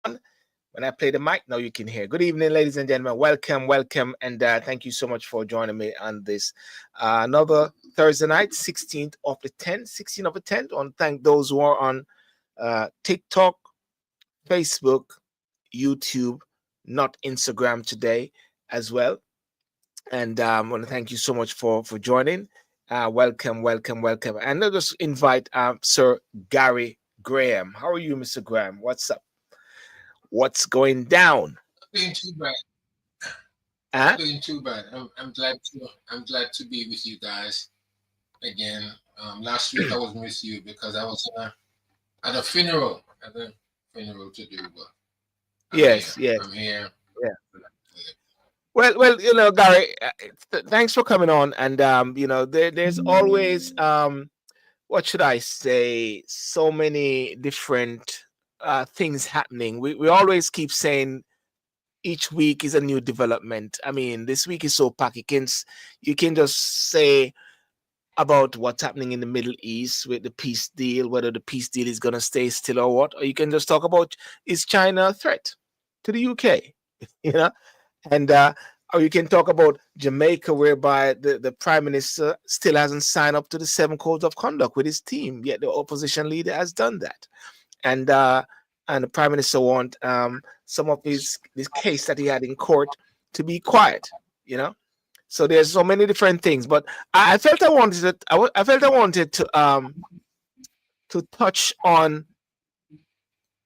When I play the mic, now you can hear. Good evening, ladies and gentlemen. Welcome, welcome, and thank you so much for joining me on this another Thursday night, 16th of the 10th, 16th of the 10th. I want to thank those who are on TikTok, Facebook, YouTube, not Instagram today as well. And I want to thank you so much for joining. Welcome, welcome, welcome. And I'll just invite Sir Gary Graham. How are you, Mr. Graham? What's up? What's going down? Doing too bad. Huh? Doing too bad. I'm glad to be with you guys again. Last week I wasn't with you because I was at a funeral. At a funeral to do, but I'm here. Yes, yes, I'm here. yeah. Well, Gary, thanks for coming on. And there's always what should I say? So many different things happening. We always keep saying each week is a new development. I mean, this week is so packed. You can just say about what's happening in the Middle East with the peace deal, whether the peace deal is gonna stay still or what, or you can just talk about is China a threat to the UK, you know, and or you can talk about Jamaica, whereby the prime minister still hasn't signed up to the seven codes of conduct with his team, yet the opposition leader has done that, and uh, and the prime minister want some of this case that he had in court to be quiet, you know. So there's so many different things, but I felt I wanted to, I felt I wanted to touch on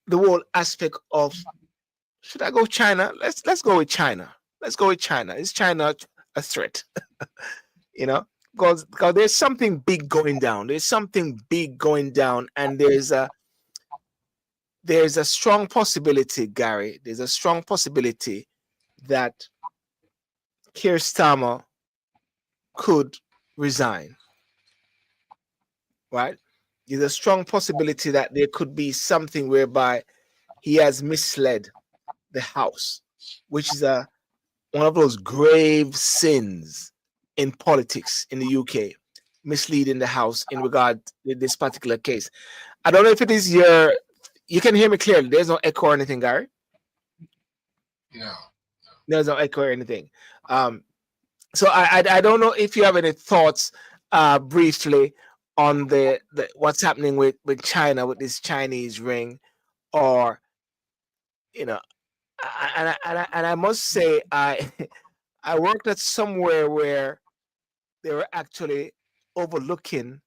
the whole aspect of should I go China? Let's go with China. Let's go with China. Is China a threat? You know, because there's something big going down. There's something big going down, and there's a strong possibility, Gary. There's a strong possibility that Keir Starmer could resign. Right? There's a strong possibility that there could be something whereby he has misled the House, which is one of those grave sins in politics in the UK, misleading the House in regard to this particular case. I don't know if it is you can hear me clearly. There's no echo or anything, Gary. No. There's no echo or anything. Um, so I don't know if you have any thoughts briefly on the what's happening with China with this Chinese ring, or you know, and I must say I worked at somewhere where they were actually overlooking.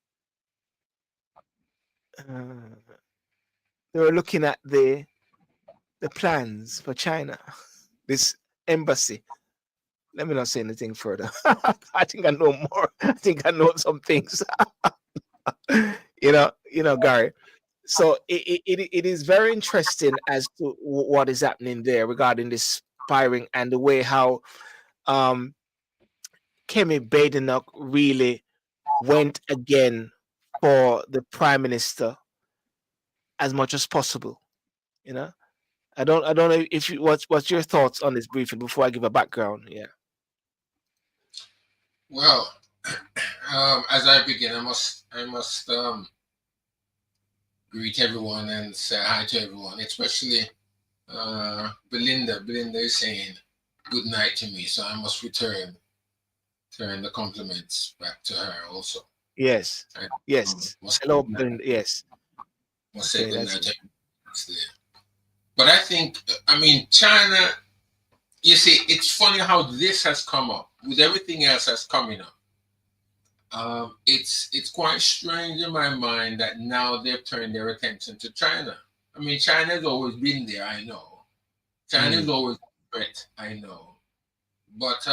Uh, they were looking at the plans for China, this embassy. Let me not say anything further. I think I know more. I think I know some things. Gary. So it is very interesting as to what is happening there regarding this firing and the way how um Kemi Badenoch really went again for the prime minister as much as possible. You know, I don't know if you what's your thoughts on this briefly before I give a background. Yeah. Well, as I begin, I must greet everyone and say hi to everyone, especially Belinda. Belinda is saying good night to me, so I must return the compliments back to her also. Yes. I Yes. must say Hello, good night. Belinda. Yes. Must say Okay, good that's night it. to everyone there. But I think, I mean, China. You see, it's funny how this has come up with everything else that's coming up. It's quite strange in my mind that now they've turned their attention to China. I mean, China's always been there, I know. China's Mm, always a threat, I know. But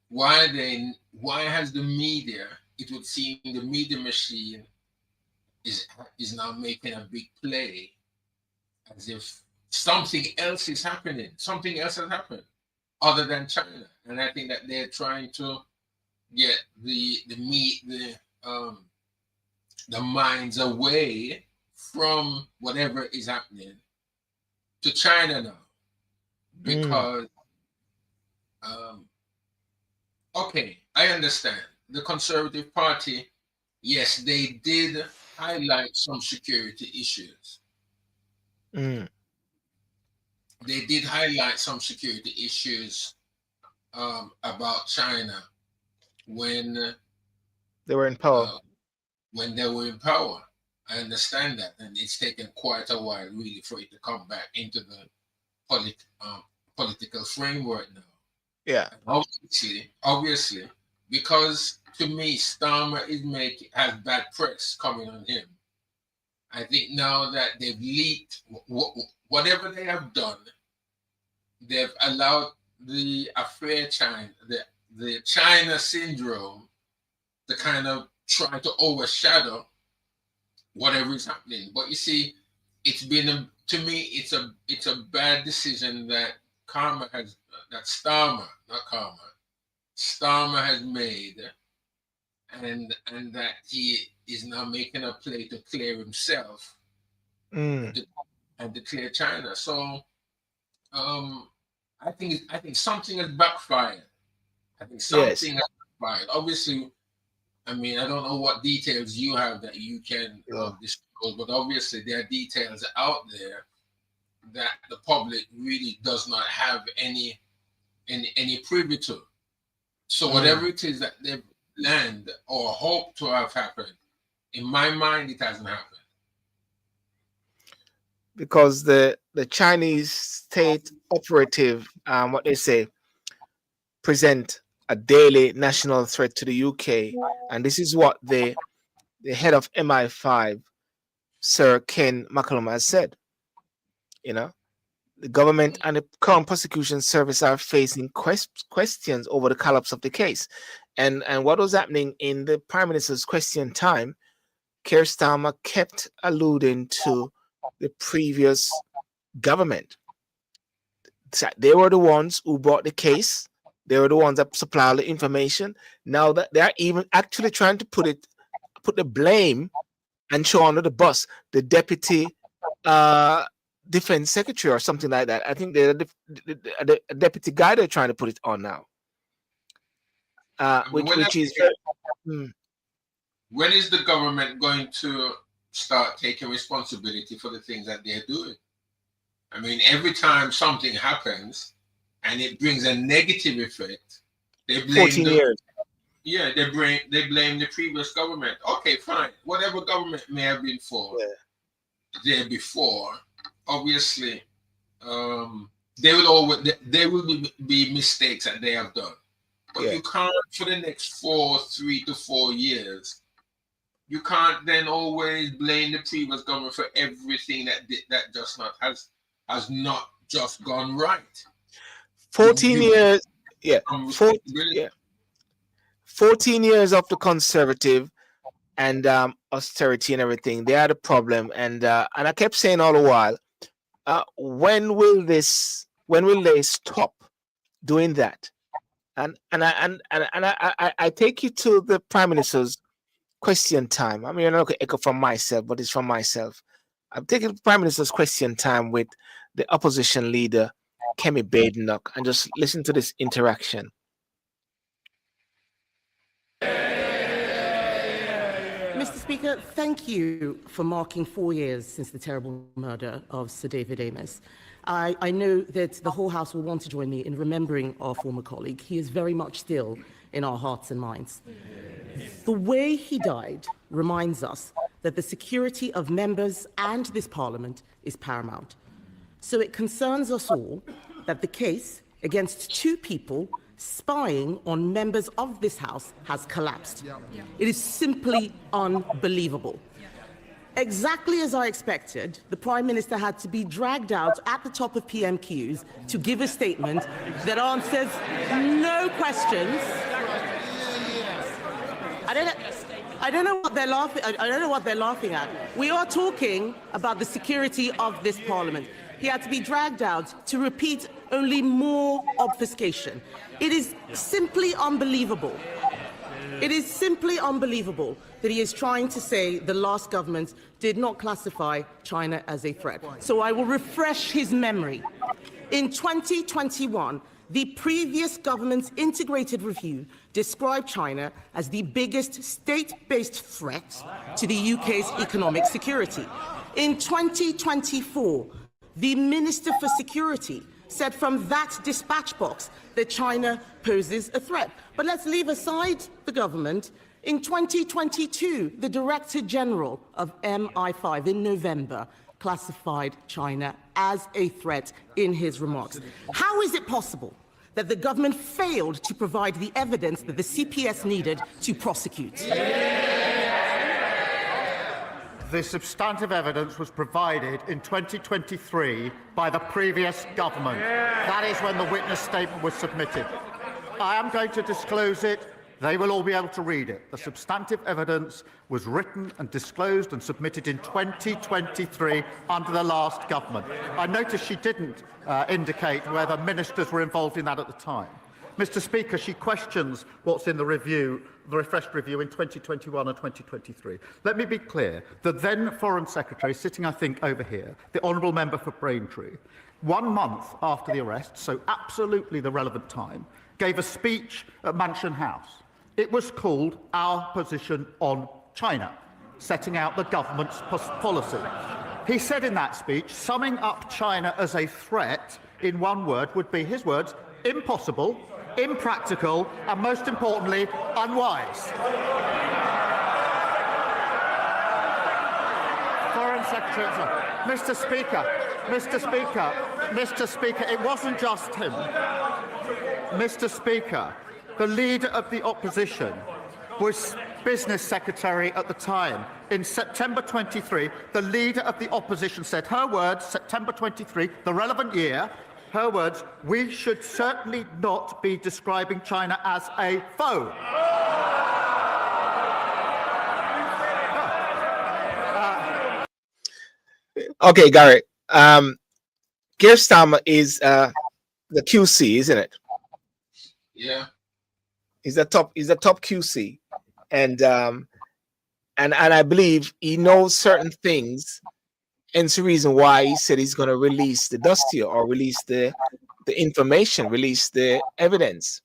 why has the media? It would seem the media machine is is now making a big play as if something else is happening. Something else has happened other than China, and I think that they're trying to get um the minds away from whatever is happening to China now, mm, because um, okay, I understand the Conservative Party. Yes, they did highlight some security issues, mm, they did highlight some security issues about China when They were in power. they were in power. I understand that, and it's taken quite a while really for it to come back into the political framework now. Yeah. Obviously, because to me, Starmer has bad press coming on him. I think now that they've leaked whatever they have done, they've allowed the affair China, the China syndrome, to kind of try to overshadow whatever is happening. But you see, it's been to me, it's a bad decision that Starmer has made, and that he is now making a play to clear himself and to clear China. So I think something has backfired. Yes. Has backfired. Obviously, I mean, I don't know what details you have that you can disclose, but obviously there are details out there that the public really does not have any privy to. So whatever it is that they've planned or hope to have happened, in my mind, it hasn't happened. Because the Chinese state operative, what they say, present a daily national threat to the UK, and this is what the head of MI5, Sir Ken McCallum, has said. You know, the government and the Crown Prosecution Service are facing questions over the collapse of the case, and what was happening in the Prime Minister's question time. Keir Starmer kept alluding to the previous government. They were the ones who brought the case. They were the ones that supplied the information. Now that they are even actually trying to put the blame and show under the bus the deputy defense secretary or something like that. I think the deputy guy they're trying to put it on now. Which is when is the government going to start taking responsibility for the things that they're doing? I mean, every time something happens and it brings a negative effect, they blame 14 years. Yeah, they blame the previous government. Okay, fine. Whatever government may have been there before, obviously, there will be mistakes that they have done. But you can't, for the next 3 to 4 years, you can't then always blame the previous government for everything that has not just gone right. 14 years. 14 years of the Conservative and austerity and everything. They are the problem, and I kept saying all the while, when will they stop doing that? And I take you to the Prime Minister's question time. I mean, I'm not going to echo from myself, but it's from myself. I'm taking the Prime Minister's question time with the opposition leader, Kemi Badenoch, and just listen to this interaction. Mr. Speaker, thank you for marking 4 years since the terrible murder of Sir David Amess. I know that the whole House will want to join me in remembering our former colleague. He is very much still in our hearts and minds. The way he died reminds us that the security of members and this Parliament is paramount. So it concerns us all that the case against 2 people spying on members of this House has collapsed. It is simply unbelievable. Exactly as I expected, the Prime Minister had to be dragged out at the top of PMQs to give a statement that answers no questions. I don't know what they're laughing. I don't know what they're laughing at. We are talking about the security of this Parliament. He had to be dragged out to repeat only more obfuscation. It is simply unbelievable. It is simply unbelievable that he is trying to say the last government did not classify China as a threat. So I will refresh his memory. In 2021, the previous government's integrated review described China as the biggest state-based threat to the UK's economic security. In 2024, The Minister for Security said from that dispatch box that China poses a threat. But let's leave aside the government. In 2022, the Director General of MI5 in November classified China as a threat in his remarks. How is it possible that the government failed to provide the evidence that the CPS needed to prosecute? The substantive evidence was provided in 2023 by the previous government. That is when the witness statement was submitted. I am going to disclose it. They will all be able to read it. The substantive evidence was written and disclosed and submitted in 2023 under the last government. I noticed she didn't indicate whether ministers were involved in that at the time. Mr. Speaker, she questions what's in the review, the refreshed review in 2021 and 2023. Let me be clear. The then Foreign Secretary, sitting, I think, over here, the Honourable Member for Braintree, 1 month after the arrest, so absolutely the relevant time, gave a speech at Mansion House. It was called Our Position on China, setting out the government's policy. He said in that speech, summing up China as a threat in one word would be, his words, impossible, impractical, and most importantly, unwise. Foreign Secretary, Mr. Speaker, it wasn't just him. Mr. Speaker, the leader of the opposition was Business Secretary at the time. In September 23, the leader of the opposition said, her words, September 23, the relevant year, her words, we should certainly not be describing China as a foe. Okay, Gary. Keir Starmer is the QC, isn't it? Yeah. He's the top QC. And I believe he knows certain things. And it's the reason why he said he's going to release the dossier or release the information, release the evidence.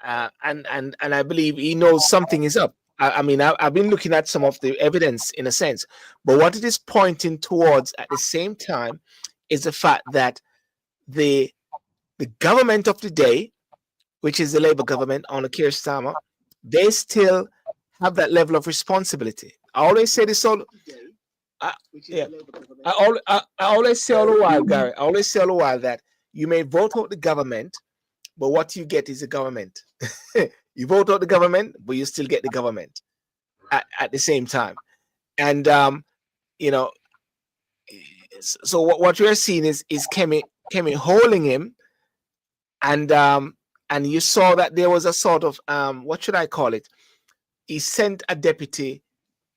And I believe he knows something is up. I mean, I've been looking at some of the evidence in a sense, but what it is pointing towards at the same time is the fact that the government of the day, which is the Labour government under Keir Starmer, they still have that level of responsibility. I always say this all. I always say all the while, Gary. I always say all the while that you may vote out the government, but what you get is a government. You vote out the government, but you still get the government at the same time. And so what we're seeing is Kemi holding him, and you saw that there was a sort of what should I call it? He sent a deputy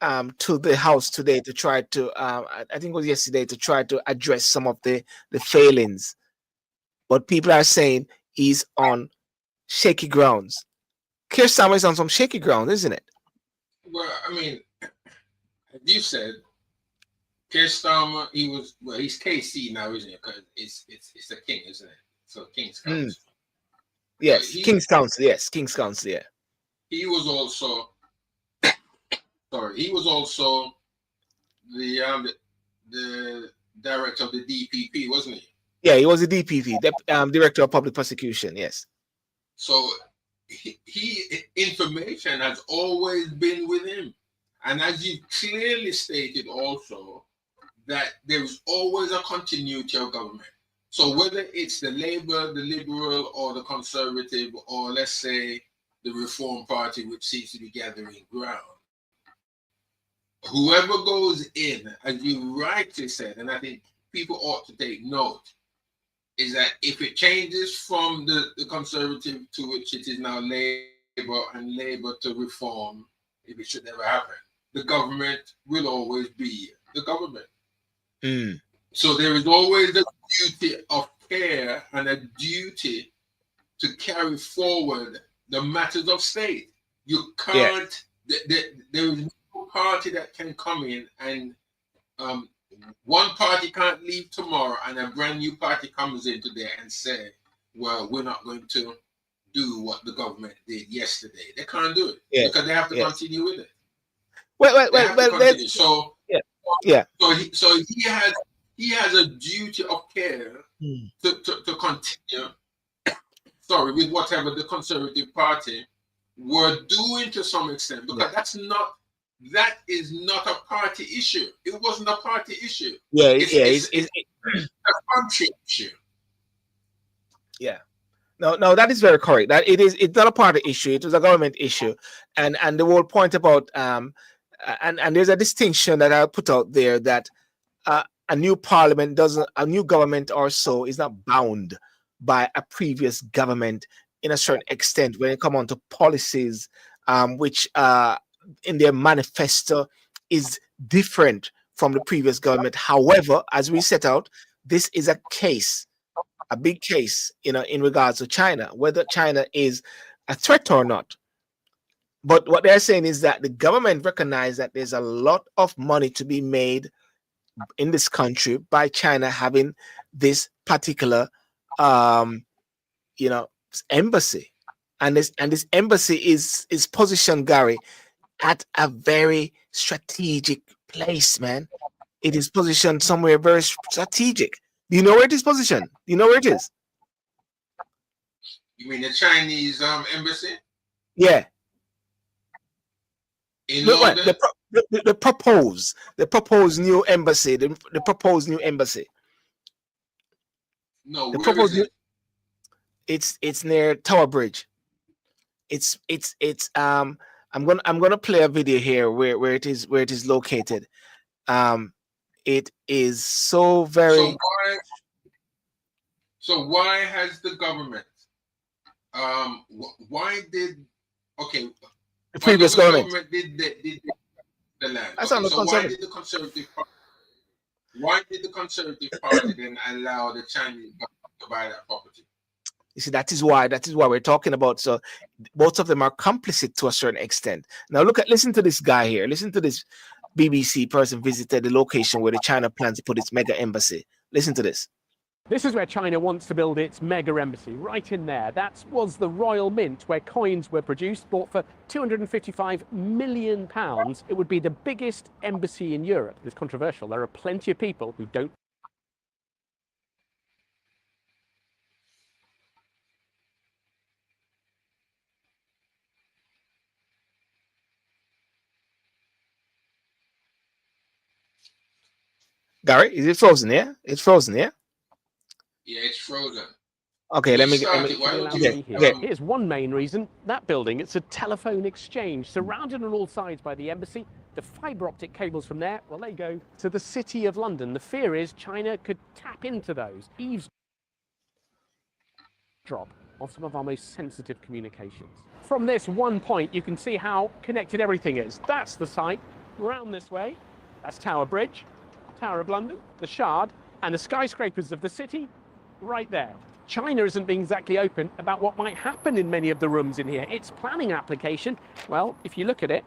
to the house today to try to I think it was yesterday, to try to address some of the failings, but people are saying he's on shaky grounds. Keir Starmer is on some shaky ground, isn't it? Well, I mean, as you said, Keir Starmer, he's KC now, isn't it? Because it's the king, isn't it? So King's Council. Yes, King's Council. Yes, King's Council. Yeah. He was also the director of the DPP, wasn't he? Yeah, he was a DPP, Director of Public Prosecution. Yes. So he information has always been with him, and as you clearly stated also, that there is always a continuity of government. So whether it's the Labour, the Liberal, or the Conservative, or let's say the Reform Party, which seems to be gathering ground, whoever goes in, as you rightly said, and I think people ought to take note, is that if it changes from the Conservative to which it is now Labour, and Labour to Reform, if it should ever happen, the government will always be the government. So there is always a duty of care and a duty to carry forward the matters of state. You can't, there is no party that can come in and one party can't leave tomorrow and a brand new party comes in today and say, well, we're not going to do what the government did yesterday. They can't do it because they have to continue with it. Well, So he has he has a duty of care to continue, with whatever the Conservative Party were doing to some extent, because that is not a party issue. It wasn't a party issue. It's a country issue. Yeah. No, that is very correct. That it's not a party issue, it was a government issue. And the whole point about and there's a distinction that I put out there, that a new government or so is not bound by a previous government in a certain extent when it comes on to policies which in their manifesto is different from the previous government. However, as we set out, this is a big case, in regards to China, whether China is a threat or not. But what they're saying is that the government recognizes that there's a lot of money to be made in this country by China having this particular, embassy, and this embassy is positioned, Gary, at a very strategic place, man. It is positioned somewhere very strategic. Do you know where it is positioned? Do you know where it is? You mean the Chinese embassy? Yeah. In London? The proposed new embassy. The proposed new embassy. No, where is it? It's near Tower Bridge. It's I'm gonna play a video here where it is located. It is so very. So why has the government? Why did the previous government did the land? That's so why did the Conservative Party? Why did the Conservative Party then allow the Chinese government to buy that property? You see, that is why we're talking about. So both of them are complicit to a certain extent. Now listen to this guy here. Listen to this BBC person visited the location where the China plans to put its mega embassy. Listen to this. This is where China wants to build its mega embassy, right in there. That was the Royal Mint, where coins were produced, bought for £255 million. It would be the biggest embassy in Europe. It's controversial. There are plenty of people who don't. Gary, is it frozen? Yeah, it's frozen. Yeah. Yeah, it's frozen. Okay, let me Okay. Here's one main reason. That building, it's a telephone exchange surrounded on all sides by the embassy. The fibre optic cables from there, well, they go to the City of London. The fear is China could tap into those, eavesdrop of some of our most sensitive communications. From this one point, you can see how connected everything is. That's the site. Round this way, that's Tower Bridge, Tower of London, the Shard, and the skyscrapers of the city right there. China isn't being exactly open about what might happen in many of the rooms in here. Its planning application, well, if you look at it,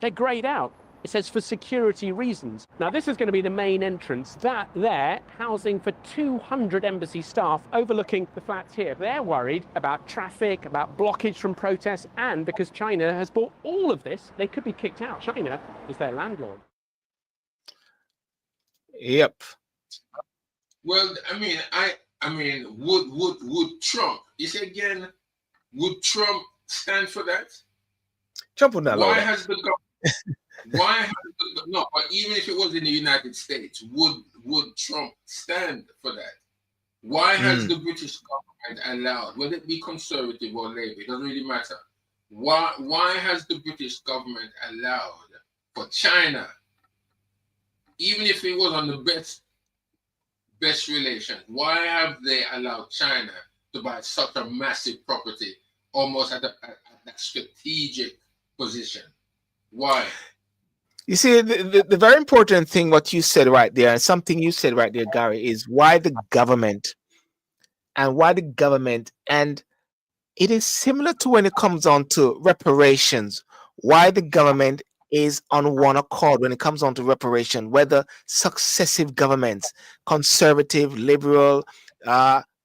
they're greyed out. It says for security reasons. Now, this is going to be the main entrance. That there, housing for 200 embassy staff overlooking the flats here. They're worried about traffic, about blockage from protests, and because China has bought all of this, they could be kicked out. China is their landlord. Yep. Well, I mean, would Trump? You say again, would Trump stand for that? Trump would not. Why has the government? No? But even if it was in the United States, would Trump stand for that? Why has the British government allowed, whether it be conservative or Labour, it doesn't really matter. Why has the British government allowed for China, even if it was on the best relations, why have they allowed China to buy such a massive property, almost at that strategic position? Why? You see, the very important thing, what you said right there, and something you said right there, Gary, is why the government, and it is similar to when it comes on to reparations, why the government is on one accord when it comes on to reparation, whether successive governments, conservative, liberal,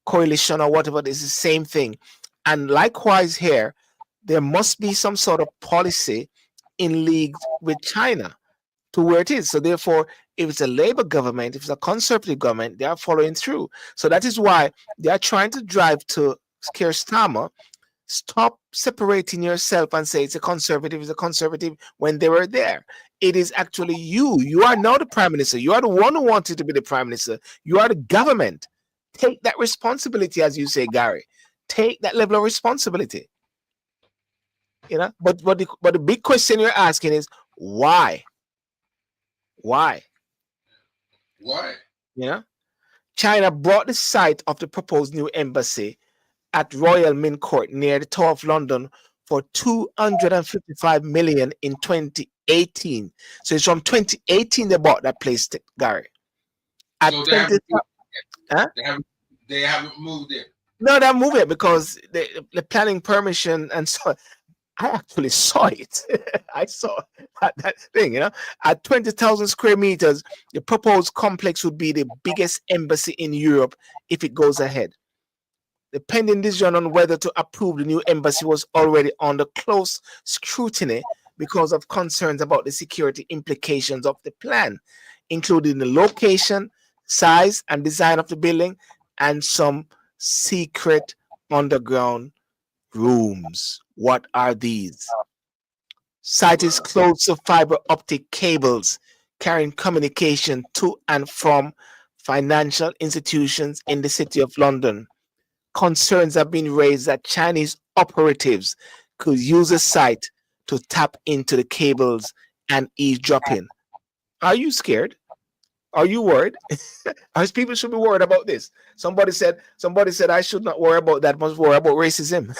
coalition, or whatever, it's the same thing. And likewise here, there must be some sort of policy in league with China to where it is. So therefore, If it's a Labour government, if it's a Conservative government, they are following through. So that is why they are trying to drive to Keir Starmer. Stop separating yourself and say it's a conservative when they were there. It is actually you. You are now the prime minister. You are the one who wanted to be the prime minister. You are the government. Take that responsibility, as you say, Gary. Take that level of responsibility. But the big question you're asking is why? Why? China bought the site of the proposed new embassy at Royal Mint Court near the Tower of London for $255 million in 2018. So it's from 2018 they bought that place, Gary. At So 20, they haven't moved it. No, they're moving because the planning permission, and so I actually saw it. I saw that thing, at 20,000 square meters, the proposed complex would be the biggest embassy in Europe if it goes ahead. The pending decision on whether to approve the new embassy was already under close scrutiny because of concerns about the security implications of the plan, including the location, size, and design of the building, and some secret underground rooms. What are these? Site is close to fiber optic cables carrying communication to and from financial institutions in the City of London. Concerns have been raised that Chinese operatives could use the site to tap into the cables and eavesdropping. Are you scared? Are you worried? As people should be worried about this. Somebody said I should not worry about that, must worry about racism.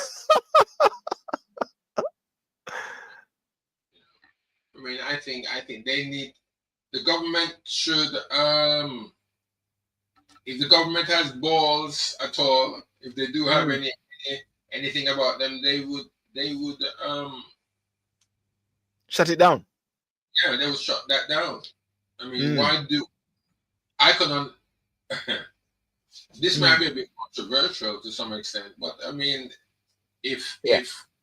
I mean, I think they need, the government should, if the government has balls at all, if they do have anything about them, they would shut it down. Yeah, they would shut that down. I mean, why do I couldn't? This might be a bit controversial to some extent, but I mean, if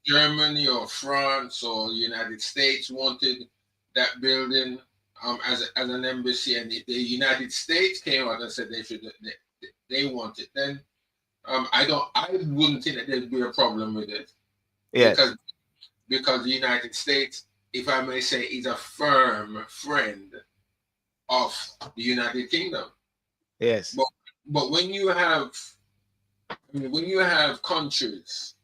Germany or France or the United States wanted that building as an embassy, and if the United States came out and said they want it, then I wouldn't think that there'd be a problem with it. Yes. Because the United States, if I may say, is a firm friend of the United Kingdom. Yes. But when you have countries,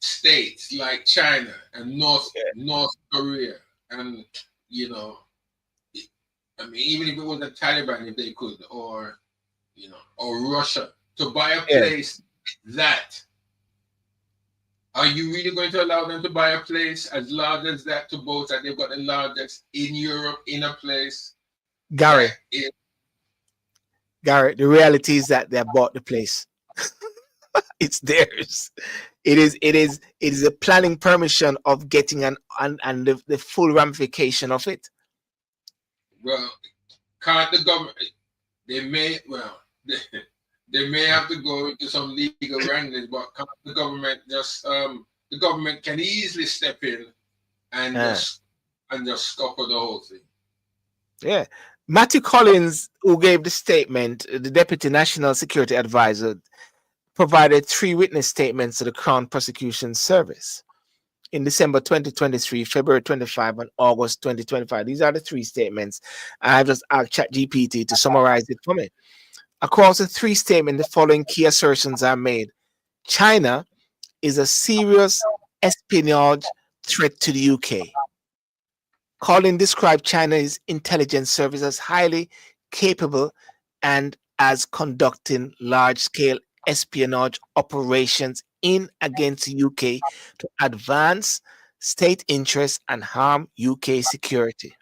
states like China and North Korea, and I mean, even if it was the Taliban, if they could, or Russia, to buy a place that, are you really going to allow them to buy a place as large as that, to boast that they've got the largest in Europe in a place? Gary, the reality is that they bought the place. It's theirs. It is a planning permission of getting and the full ramification of it. Well, can't the government? They may have to go into some legal wranglings, but can't the government just the government can easily step in and just scupper the whole thing. Yeah. Matthew Collins, who gave the statement, the Deputy National Security Advisor, provided 3 witness statements to the Crown Prosecution Service in December 2023, February 25, and August 2025. These are the 3 statements. I've just asked ChatGPT to summarize it for me. Across the 3 statements, the following key assertions are made. China is a serious espionage threat to the UK. Collins described China's intelligence service as highly capable and as conducting large-scale espionage operations in against the UK to advance state interests and harm UK security.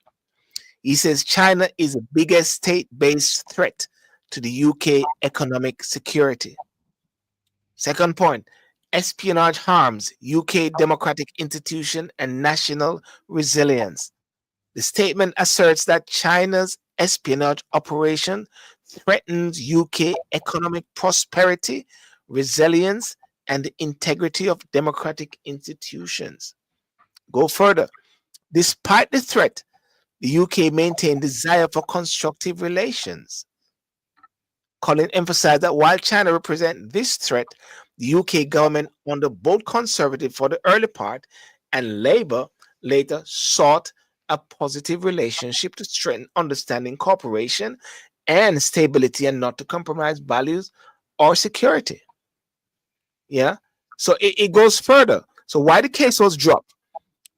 He says China is the biggest state-based threat to the UK economic security. Second point, espionage harms UK democratic institution and national resilience. The statement asserts that China's espionage operation threatens UK economic prosperity, resilience, and the integrity of democratic institutions. Go further. Despite the threat, the UK maintained desire for constructive relations. Colin emphasized that while China represents this threat, the UK government, under both Conservative for the early part and Labour, later sought a positive relationship to strengthen understanding, cooperation, and stability, and not to compromise values or security. Yeah. So it goes further. So why the case was dropped?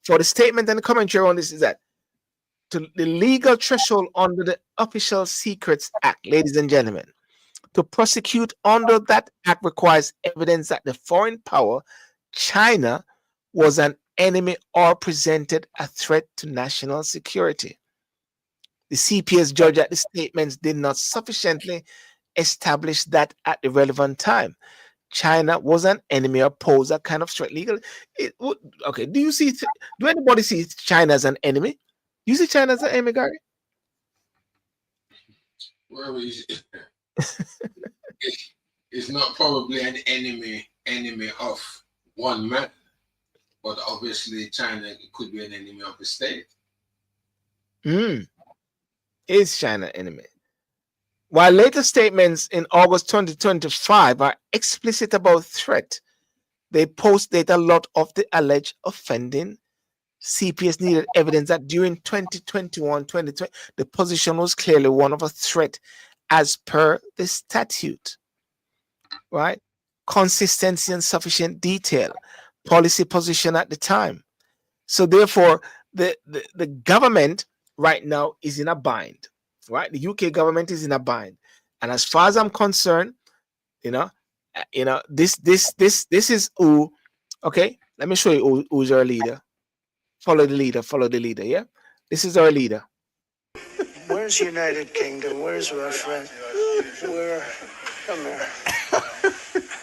For the statement and the commentary on this is that to the legal threshold under the Official Secrets Act, ladies and gentlemen, to prosecute under that act requires evidence that the foreign power, China, was an enemy or presented a threat to national security. The CPS judged that the statements did not sufficiently establish that at the relevant time, China was an enemy or posed a kind of threat legal. Okay, do anybody see China as an enemy? Do you see China as an enemy, Gary? Well, it's not probably an enemy of one man, but obviously China could be an enemy of the state. Is China an enemy? While later statements in August 2025 are explicit about threat, they post-date a lot of the alleged offending. CPS needed evidence that during 2021-2020, the position was clearly one of a threat as per the statute. Right? Consistency and sufficient detail, policy position at the time. So therefore, the government right now is in a bind. Right, the UK government is in a bind, and as far as I'm concerned, this is who. Okay, let me show you who's our leader. Follow the leader. Yeah, this is our leader. Where's United Kingdom? Where's Russia? Come here.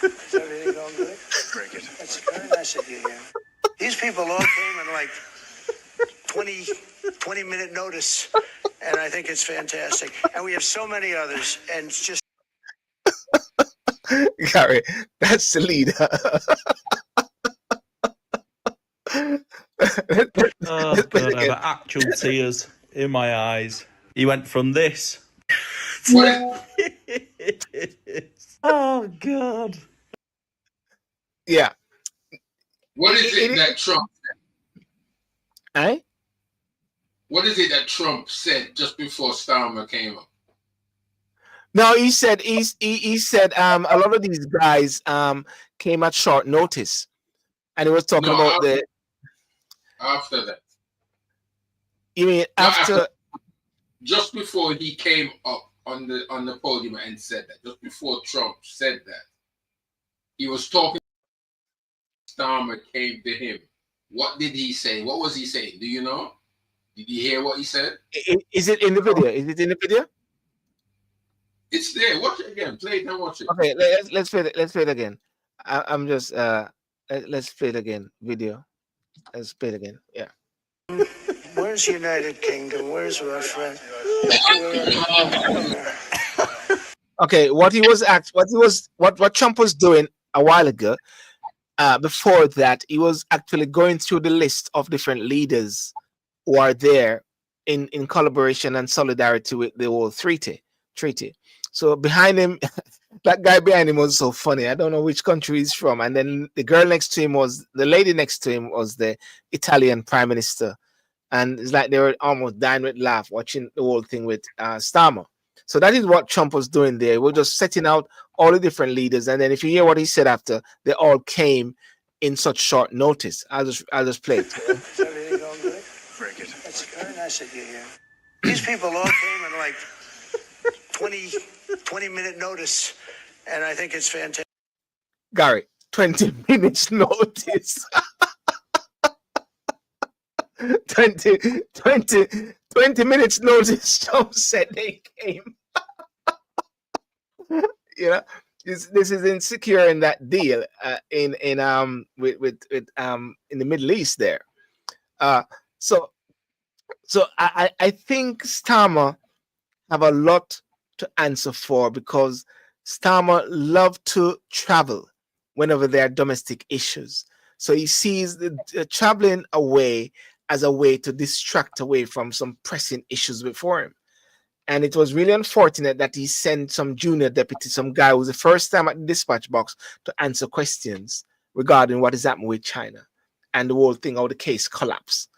Is everything going good? Very good. That's very nice of you here. These people all came in like 20-minute notice. And I think it's fantastic. And we have so many others. And it's just... Gary, that's the leader. Oh, God, I have actual tears in my eyes. He went from this. Oh, God. Yeah. What is it that Trump said? Eh? What is it that Trump said just before Starmer came up? No, he said he said a lot of these guys came at short notice, and he was talking about after that. You mean after? Just before he came up on the podium and said that, just before Trump said that, he was talking. Starmer came to him. What did he say? What was he saying? Do you know? Did you hear what he said? Is it in the video? Is it in the video? It's there. Watch it again. Play it and watch it. Okay, let's play it. Let's play it again. I'm just let's play it again. Video. Let's play it again. Yeah. Where's United Kingdom? Where's Russia? Okay, what Trump was doing a while ago. Before that, he was actually going through the list of different leaders who are there in collaboration and solidarity with the whole treaty. So behind him, that guy behind him was so funny. I don't know which country he's from. And then the lady next to him was the Italian Prime Minister. And it's like they were almost dying with laugh watching the whole thing with Starmer. So that is what Trump was doing there. We're just setting out all the different leaders. And then if you hear what he said after, they all came in such short notice. I'll just play it. Is everything going good? Very good. That's very nice of you here. These people all came in like 20-minute notice. And I think it's fantastic. Gary, 20 minutes notice. 20 minutes notice. Trump said they came. This is insecure in that deal in the Middle East there. So I think Starmer have a lot to answer for, because Starmer love to travel whenever there are domestic issues. So he sees the traveling away as a way to distract away from some pressing issues before him. And it was really unfortunate that he sent some junior deputy, some guy who was the first time at the dispatch box to answer questions regarding what is happening with China and the whole thing, how the case collapsed.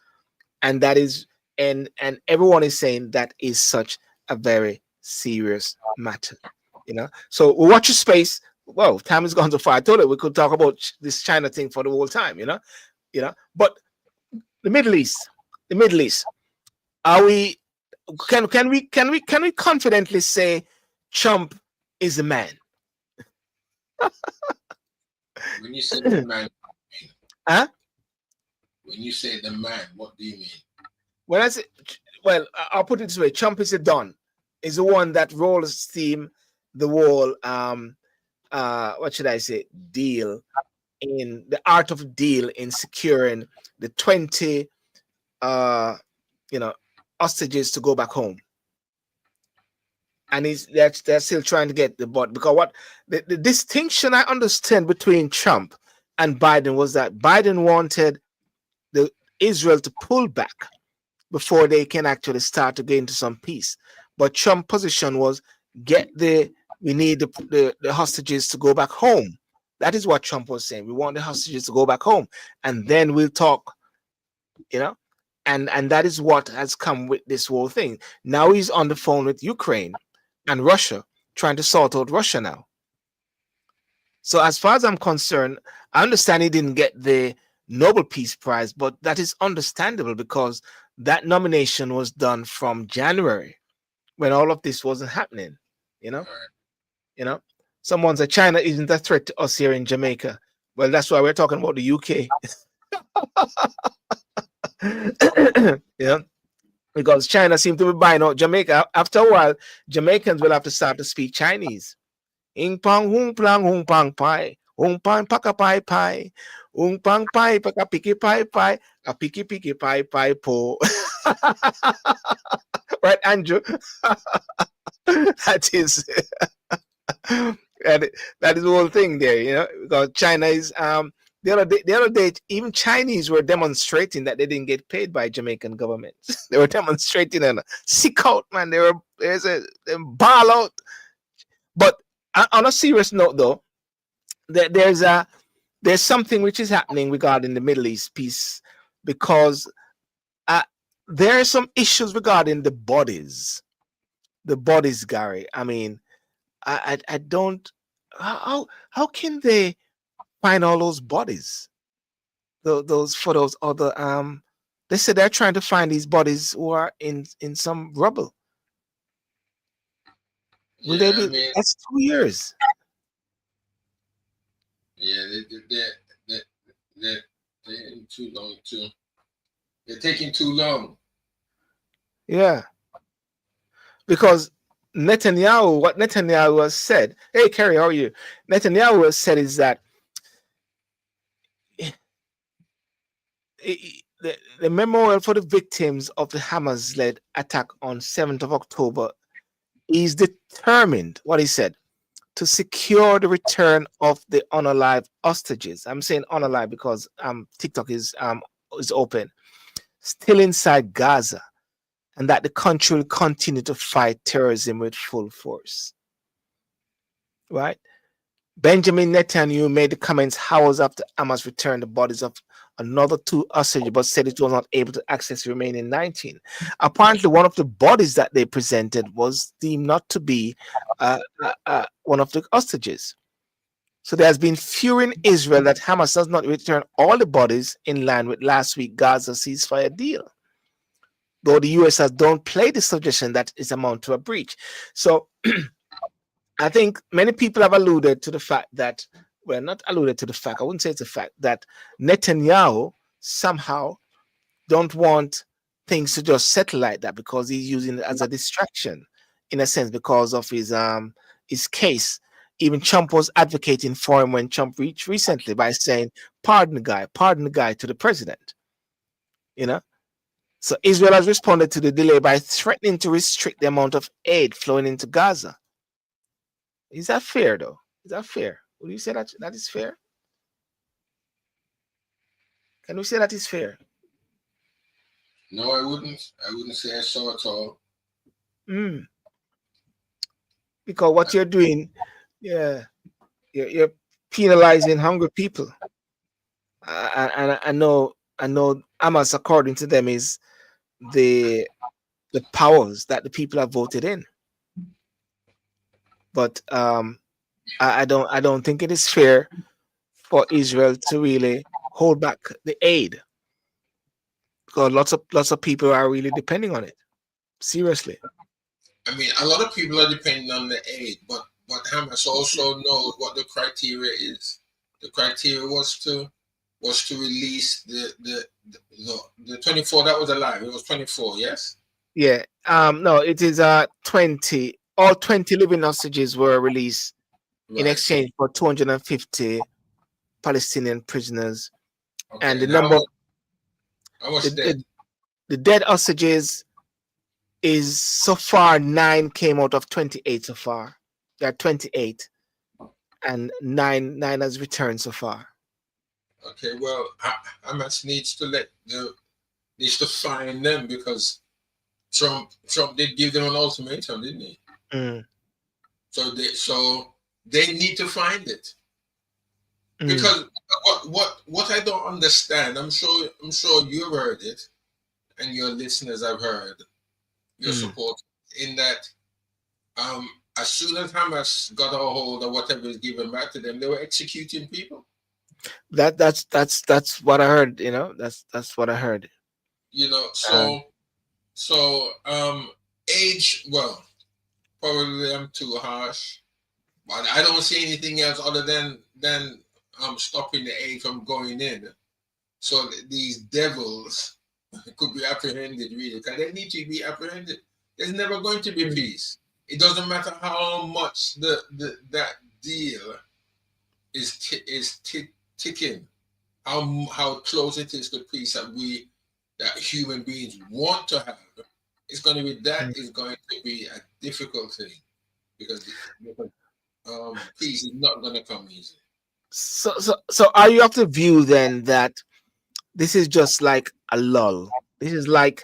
And that is, and everyone is saying that is such a very serious matter, you know. So we watch your space. Well, time has gone so far. I told you we could talk about this China thing for the whole time, you know. But the Middle East, are we? Can we confidently say Trump is the man? When you say the man, Huh? when you say the man, what do you mean? When I say, well, I'll put it this way: Trump is a don. Is the one that rolls steam the whole what should I say, deal in the art of deal in securing the 20 hostages to go back home. And they're still trying to get the bot, because what the distinction I understand between Trump and Biden was that Biden wanted the Israel to pull back before they can actually start to get into some peace. But Trump's position was we need the hostages to go back home. That is what Trump was saying. We want the hostages to go back home, and then we'll talk, you know. And that is what has come with this whole thing. Now he's on the phone with Ukraine and Russia, trying to sort out Russia now. So as far as I'm concerned, I understand he didn't get the Nobel Peace Prize, but that is understandable because that nomination was done from January when all of this wasn't happening, you know. Someone said China isn't a threat to us here in Jamaica. Well, that's why we're talking about the UK. Yeah, because China seems to be buying out Jamaica. After a while, Jamaicans will have to start to speak Chinese. Ing pang hung plang hung pang pai hung pang paka pai pai hung pang pai paka piki pai pai a piki pai pai po. Right, Andrew? That is that is the whole thing there, you know, because China is the other day, even Chinese were demonstrating that they didn't get paid by Jamaican government. They were demonstrating and sick out, man. They ball out. But on a serious note, though, there's something which is happening regarding the Middle East peace, because there are some issues regarding the bodies, Gary. I mean, I don't. How can they find all those bodies? Those for those other they said they're trying to find these bodies who are in some rubble. Will they be? I mean, That's 2 years. yeah, they're too long too. They're taking too long. Yeah, because what Netanyahu has said. Hey, Kerry, how are you? Netanyahu has said is that the memorial for the victims of the Hamas-led attack on 7th of October is determined, what he said, to secure the return of the unalive hostages. I'm saying unalive because TikTok is open, still inside Gaza, and that the country will continue to fight terrorism with full force. Right? Benjamin Netanyahu made the comments hours after Hamas returned the bodies of another 2 hostages, but said it was not able to access the remaining 19. Apparently, one of the bodies that they presented was deemed not to be one of the hostages. So there has been fury in Israel that Hamas does not return all the bodies in line with last week's Gaza ceasefire deal, though the US has downplayed the suggestion that is amount to a breach. So I think many people have alluded to the fact that, well, not alluded to the fact, I wouldn't say it's a fact, that Netanyahu somehow don't want things to just settle like that, because he's using it as a distraction, in a sense, because of his case. Even Trump was advocating for him when Trump reached recently by saying, pardon the guy to the president, you know. So Israel has responded to the delay by threatening to restrict the amount of aid flowing into Gaza. Is that fair, though? Is that fair? Would you say that is fair? Can we say that is fair? No, I wouldn't. I wouldn't say I saw at all. Mm. Because what you're doing, yeah, you're penalizing hungry people. And I know Hamas, according to them, is the powers that the people have voted in. But I don't think it is fair for Israel to really hold back the aid, because lots of people are really depending on it. Seriously. I mean, a lot of people are depending on the aid, but Hamas also knows what the criteria is. The criteria was to release the 24 that was alive. It was 24, yes. Yeah. No, it is 20. All 20 living hostages were released in Right. exchange for 250 Palestinian prisoners, Okay. and the And number how much the, dead? the dead hostages is so far 9 came out of 28 so far. There are 28, and nine has returned so far. Okay. Well, Hamas needs to find them, because Trump did give them an ultimatum, didn't he? Mm, So they need to find it. mm, Because what I don't understand, I'm sure you've heard it, and your listeners have heard your mm. support in that. As soon as Hamas got a hold of whatever is given back to them, they were executing people. That's what I heard. That's what I heard. You know, Um, so age. Well, probably I'm too harsh, but I don't see anything else other than stopping the aid from going in. So these devils could be apprehended, really, because they need to be apprehended. There's never going to be peace. It doesn't matter how much that deal is ticking, how close it is to peace that human beings want to have. It's going to be is going to be a difficult thing, because peace is not going to come easy. so are you of the view then that this is just like a lull? This is like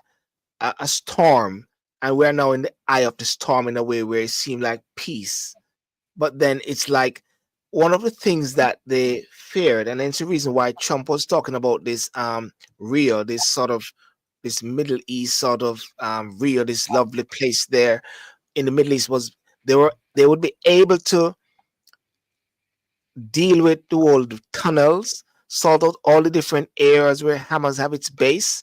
a storm, and we're now in the eye of the storm in a way where it seemed like peace, but then it's like one of the things that they feared, and it's the reason why Trump was talking about this Rio, this sort of this Middle East sort of Rio, this lovely place there in the Middle East, was they would be able to deal with the old tunnels, sort out all the different areas where Hamas have its base,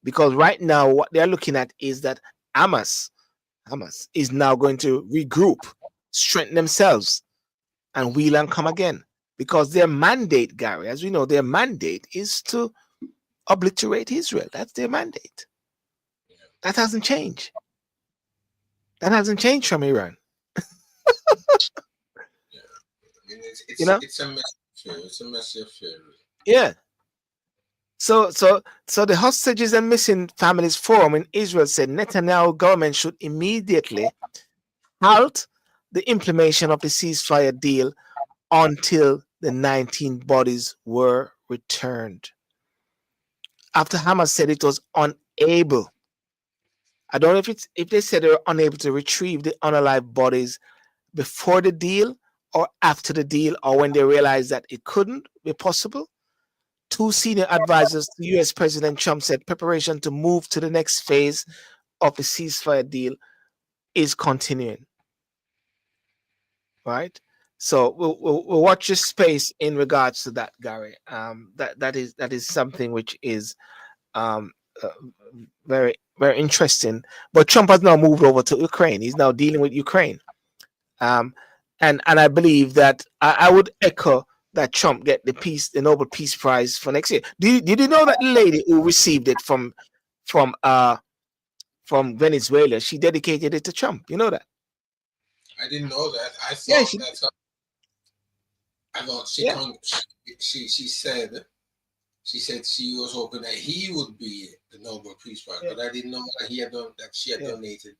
because right now what they're looking at is that Hamas is now going to regroup, strengthen themselves, and wheel and come again. Because their mandate, Gary, as we know, their mandate is to obliterate Israel. That's their mandate. That hasn't changed. That hasn't changed from Iran. Yeah. I mean, You know? it's a mess. It's a messy affair. Yeah. So the Hostages and Missing Families Forum in Israel said Netanyahu government should immediately halt the implementation of the ceasefire deal until the 19 bodies were returned. After Hamas said it was unable, I don't know if they said they were unable to retrieve the unalive bodies before the deal or after the deal, or when they realized that it couldn't be possible. Two senior advisors to US President Trump said preparation to move to the next phase of the ceasefire deal is continuing. Right? So we'll watch your space in regards to that, Gary. That is something which is um, uh, very, very interesting. But Trump has now moved over to Ukraine. He's now dealing with Ukraine. And I believe that I would echo that Trump get the Nobel Peace Prize for next year. Did you know that the lady who received it from Venezuela, she dedicated it to Trump? You know that? I didn't know that. I thought Yeah, she said she was hoping that he would be the Nobel Peace Prize, but I didn't know that she had donated.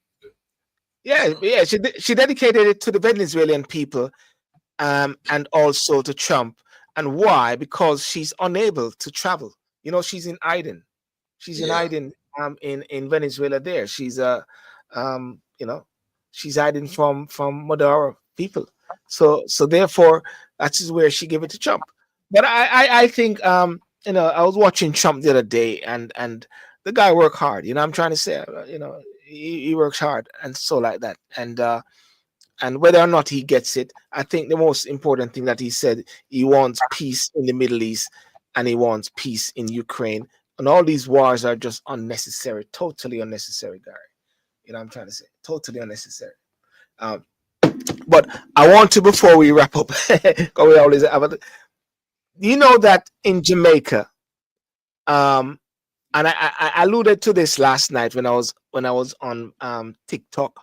Yeah. She dedicated it to the Venezuelan people, and also to Trump. And why? Because she's unable to travel. She's in hiding. She's in hiding in Venezuela. There, she's you know, she's hiding from Maduro people. So therefore, that's where she gave it to Trump. But I think you know, I was watching Trump the other day, and the guy worked hard. You know, I'm trying to say, you know, he works hard and so like that, and whether or not he gets it, I think the most important thing that he said, he wants peace in the Middle East and he wants peace in Ukraine. And all these wars are just unnecessary, totally unnecessary, Gary. You know what I'm trying to say? Totally unnecessary. Um, but I want to, before we wrap up, 'cause we always have you know that in Jamaica, and I alluded to this last night when I was on TikTok.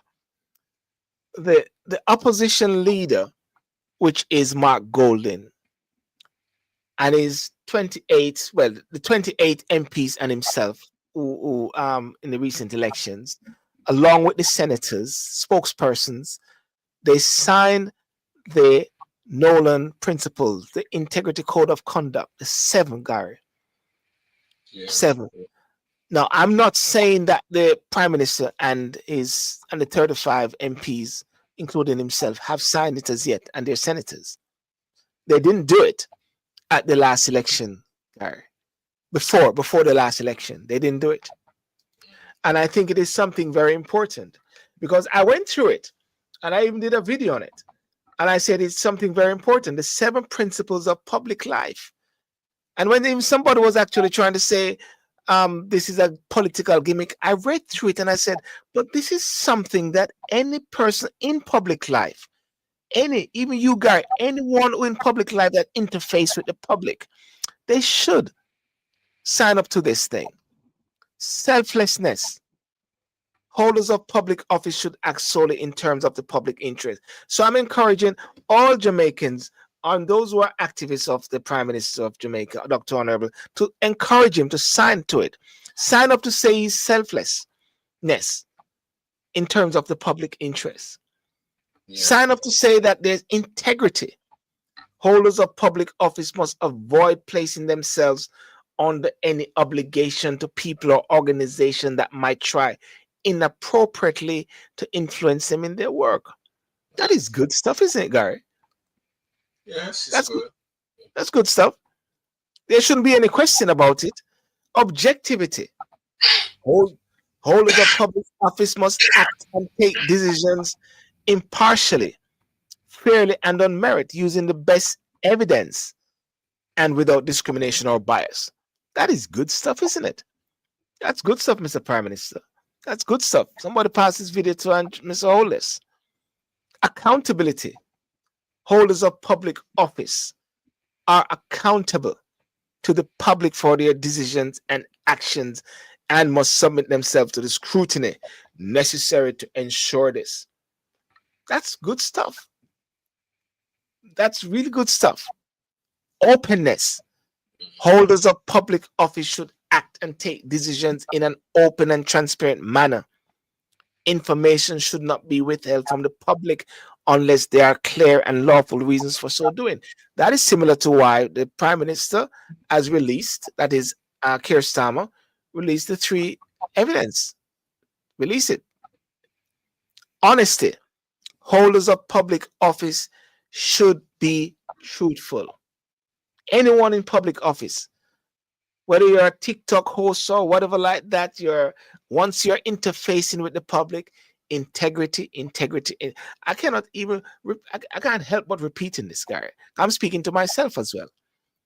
The opposition leader, which is Mark Golden, and his 28, well, the 28 MPs and himself, who in the recent elections, along with the senators, spokespersons, they signed the Nolan Principles, the Integrity Code of Conduct, the 7, Gary. Yeah. 7. Now, I'm not saying that the Prime Minister and the 35 MPs, including himself, have signed it as yet, and their senators. They didn't do it at the last election, Gary. Before the last election, they didn't do it. And I think it is something very important, because I went through it and I even did a video on it. And I said it's something very important, the 7 principles of public life. And when even somebody was actually trying to say, this is a political gimmick, I read through it and I said, but this is something that any person in public life, even you, Gary, anyone in public life that interface with the public, they should sign up to this thing. Selflessness. Holders of public office should act solely in terms of the public interest. So I'm encouraging all Jamaicans, and those who are activists of the Prime Minister of Jamaica, Dr. Honorable, to encourage him to sign to it. Sign up to say his selflessness in terms of the public interest. Yeah. Sign up to say that there's integrity. Holders of public office must avoid placing themselves under any obligation to people or organization that might try inappropriately to influence them in their work. That is good stuff, isn't it, Gary? Yes, it's That's good. That's good stuff. There shouldn't be any question about it. Objectivity. Holders of public office must act and take decisions impartially, fairly, and on merit, using the best evidence and without discrimination or bias. That is good stuff, isn't it? That's good stuff, Mr. Prime Minister. That's good stuff. Somebody pass this video to Mr. Hollis. Accountability. Holders of public office are accountable to the public for their decisions and actions and must submit themselves to the scrutiny necessary to ensure this. That's good stuff. That's really good stuff. Openness. Holders of public office should act and take decisions in an open and transparent manner. Information should not be withheld from the public unless there are clear and lawful reasons for so doing. That is similar to why the Prime Minister has released, that is, Keir Starmer, released the 3 evidence. Release it. Honesty. Holders of public office should be truthful. Anyone in public office, whether you're a TikTok host or whatever like that, once you're interfacing with the public, integrity. I cannot even, I can't help but repeating this, Gary. I'm speaking to myself as well.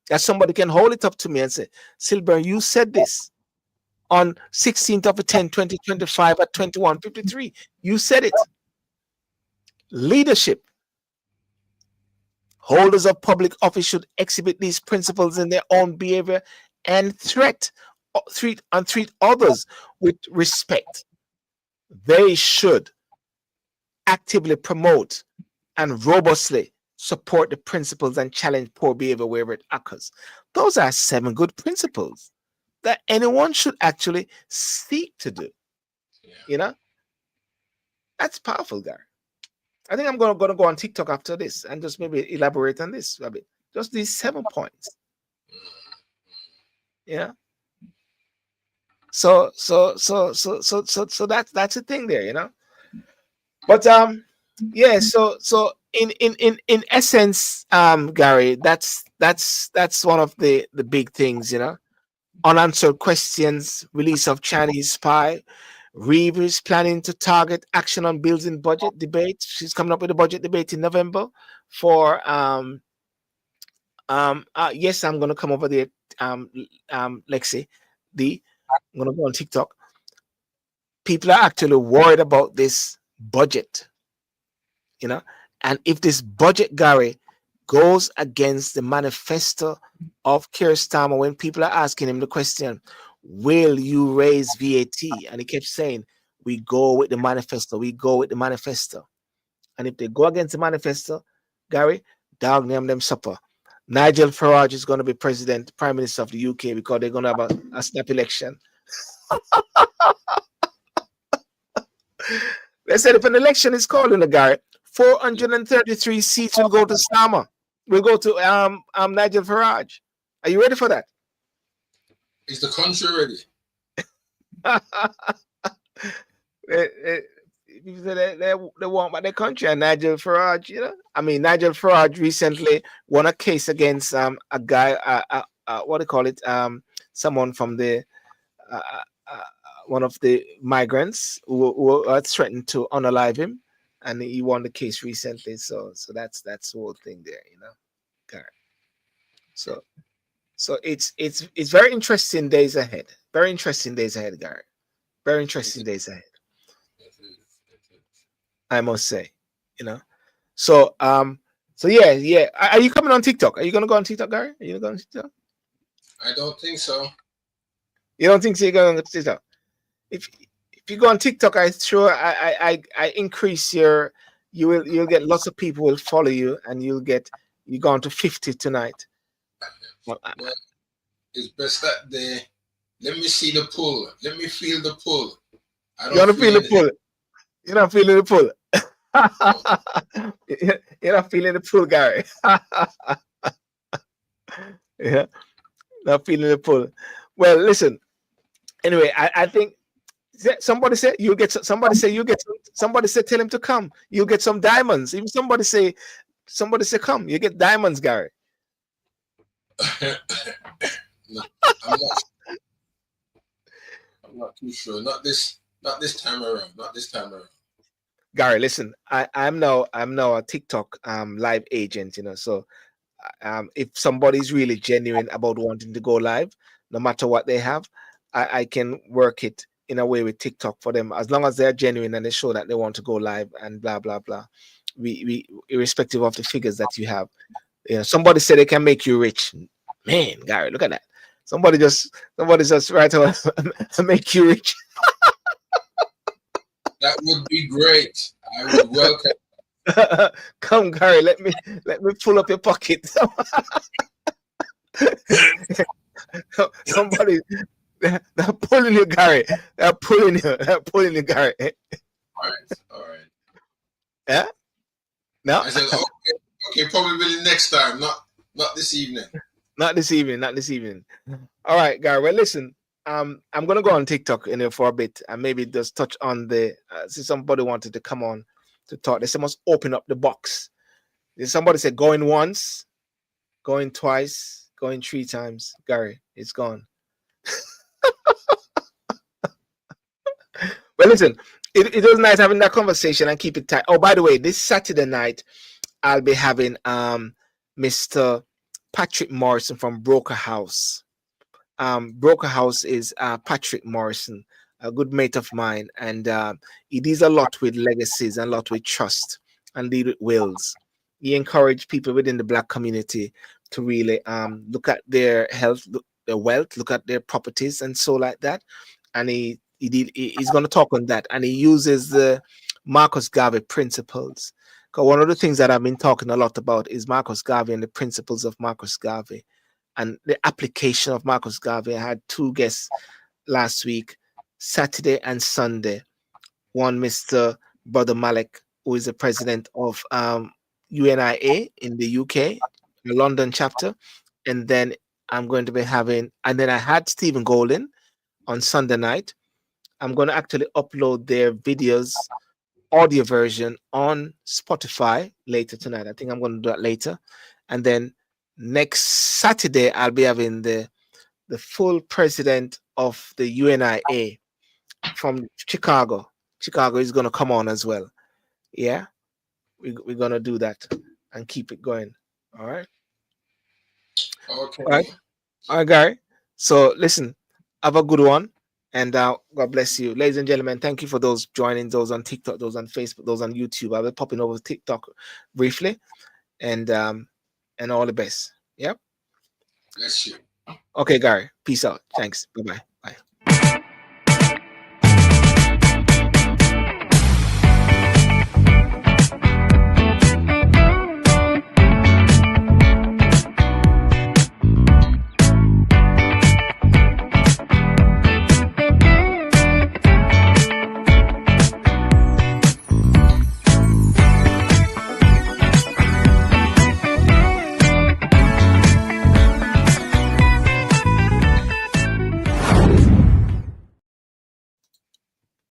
That somebody can hold it up to me and say, Silver, you said this on 16th of 10th, 2025 at 21:53. You said it. Leadership. Holders of public office should exhibit these principles in their own behavior and treat others with respect. They should actively promote and robustly support the principles and challenge poor behavior wherever it occurs. Those are 7 good principles that anyone should actually seek to do. Yeah. You know, that's powerful, Gary. I think I'm going to go on TikTok after this and just maybe elaborate on this a bit. Just these 7 points. Yeah. So that's the thing there, you know. But yeah, so in essence, Gary, that's one of the big things, you know. Unanswered questions, release of Chinese spy, Reeve is planning to target action on bills in budget debate. She's coming up with a budget debate in November for yes, I'm gonna come over there, Lexi D. I'm gonna go on TikTok. People are actually worried about this budget, you know, and if this budget, Gary, goes against the manifesto of Keir Starmer, when people are asking him the question, will you raise VAT? And he kept saying, we go with the manifesto, we go with the manifesto. And if they go against the manifesto, Gary, dog name them supper. Nigel Farage is going to be prime minister of the UK because they're going to have a snap election. They said if an election is called in the Gary, 433 seats will go to Starmer. Will go to Nigel Farage. Are you ready for that? Is the country ready? People say they want by their country, and Nigel Farage, you know. I mean, Nigel Farage recently won a case against a guy, what do you call it? Someone from the one of the migrants who threatened to unalive him, and he won the case recently. So that's the whole thing there, you know. Okay. So it's very interesting days ahead. Very interesting days ahead, Gary. Very interesting days ahead. I must say, you know. So yeah. Are you coming on TikTok? Are you gonna go on TikTok, Gary? Are you gonna go on TikTok? I don't think so. You don't think so? You're going on TikTok? If you go on TikTok, I'm sure I increase you'll get lots of people will follow you, and you go on to 50 tonight. Well, it's best that let me see the pull. Let me feel the pull. You want to feel the pull? You're not feeling the pull. You're not feeling the pull, Gary. Yeah, not feeling the pull. Well, listen. Anyway, I think somebody said you get. Somebody say you get. Somebody said tell him to come. You get some diamonds. Even somebody say come. You get diamonds, Gary. No, I'm not too sure. Not this time around. Not this time around. Gary, listen. I'm now a TikTok live agent. You know, so if somebody's really genuine about wanting to go live, no matter what they have, I can work it in a way with TikTok for them, as long as they're genuine and they show that they want to go live and blah blah blah. We irrespective of the figures that you have. You know, somebody said they can make you rich. Man, Gary, look at that. Somebody just right away make you rich. That would be great. I would welcome. Come, Gary, let me pull up your pocket. Somebody, they're pulling you, Gary. They're pulling you, Gary. All right. Yeah. No. I said, okay, probably next time, not this evening. Not this evening. All right, Gary. Well, listen. I'm gonna go on TikTok for a bit and maybe just touch on the. See, somebody wanted to come on to talk. They said must open up the box. Somebody said going once, going twice, going 3 times. Gary, it's gone. Well, listen. It was nice having that conversation and keep it tight. Oh, by the way, this Saturday night I'll be having Mr. Patrick Morrison from Broker House. Broker House is Patrick Morrison, a good mate of mine, and he deals a lot with legacies and a lot with trust and deal with wills. He encouraged people within the Black community to really look at their health, their wealth, look at their properties, and so like that. And he's going to talk on that, and he uses the Marcus Garvey principles. Because one of the things that I've been talking a lot about is Marcus Garvey and the principles of Marcus Garvey and the application of Marcus Garvey. I had 2 guests last week, Saturday and Sunday. One, Mr. Brother Malik, who is the president of UNIA in the UK, the London chapter. And then I'm going to be having, and then I had Stephen Golden, on Sunday night. I'm going to actually upload their videos, audio version on Spotify later tonight. I think I'm going to do that later. And then next Saturday, I'll be having the full president of the UNIA from Chicago. Chicago is going to come on as well. Yeah, we're going to do that and keep it going. All right. Okay. All right, Gary. So listen, have a good one. And God bless you. Ladies and gentlemen, thank you for those joining, those on TikTok, those on Facebook, those on YouTube. I'll be popping over to TikTok briefly. And all the best. Yep. Bless you. Okay, Gary. Peace out. Thanks. Bye-bye.